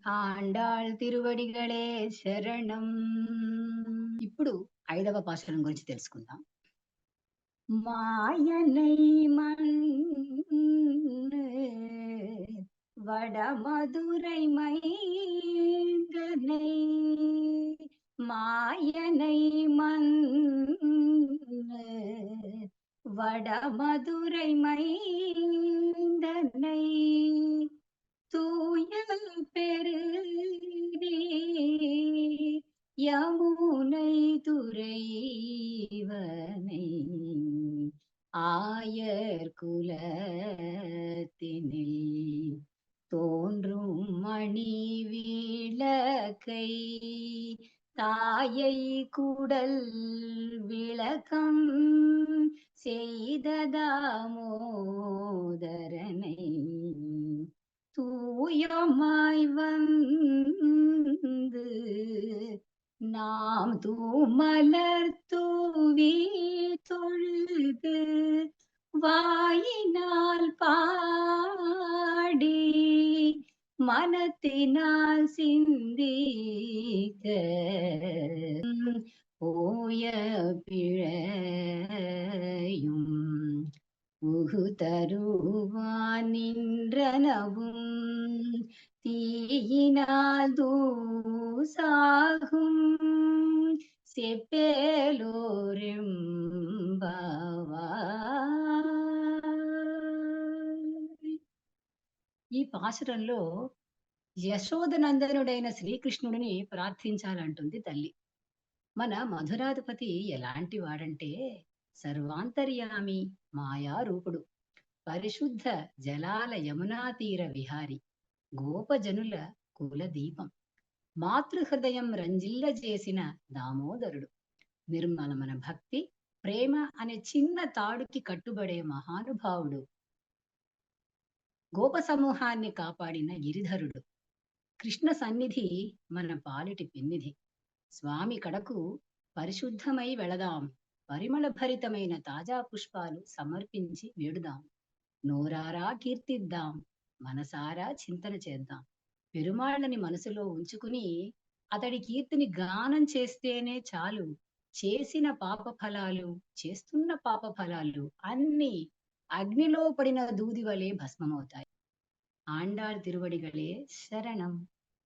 ఆండాళ్ తిరువడిగళే శరణం. ఇప్పుడు 5వ పాశురం గురించి తెలుసుకుందాం. మాయనై మన్ను వడమதுரை மைந்தனை மாயனை மன்னு வடமதுரை மைந்தனை தூய பெருநீ யமுனை துறைவனை ஆயர் குலத்தினில் தோன்றும் மணி விளக்கை தாயை கூடல் விளக்கம் செய்த தாமோதரனை தூயமாய் வந்து நாம் தூமலர் தூவி தொழுது வாயினால் பாடி மனத்தினால் சிந்திக்க போய பிழையும் உகுதருவான் நின்றனவும் தீயினால் தூசாகும் సెప్పేలోరింబవాయ్. ఈ పాశురంలో యశోదనందనుడైన శ్రీకృష్ణుడిని ప్రార్థించాలంటుంది తల్లి. మన మధురాధిపతి ఎలాంటి వాడంటే సర్వాంతర్యామి, మాయారూపుడు, పరిశుద్ధ జలాల యమునా తీర విహారి, గోపజనుల కులదీపం, మాతృహృదయం రంజిల్లజేసిన దామోదరుడు, నిర్మలమైన భక్తి ప్రేమ అనే చిన్న తాడుకి కట్టుబడే మహానుభావుడు, గోప సమూహాన్ని కాపాడిన గిరిధరుడు, కృష్ణ సన్నిధి మన పాలిటి పెన్నిధి. స్వామి కడకు పరిశుద్ధమై వెళదాం, పరిమళ భరితమైన తాజా పుష్పాలు సమర్పించి వేడుదాం, నోరారా కీర్తిద్దాం, మనసారా చింతన చేద్దాం. పెరుమాళ్ళని మనసులో ఉంచుకుని అతడి కీర్తిని గానం చేస్తేనే చాలు, చేసిన పాప ఫలాలు, చేస్తున్న పాప ఫలాలు అన్ని అగ్నిలో పడిన దూది వలె భస్మమవుతాయి. ఆండాళ్ తిరువడిగళే శరణం.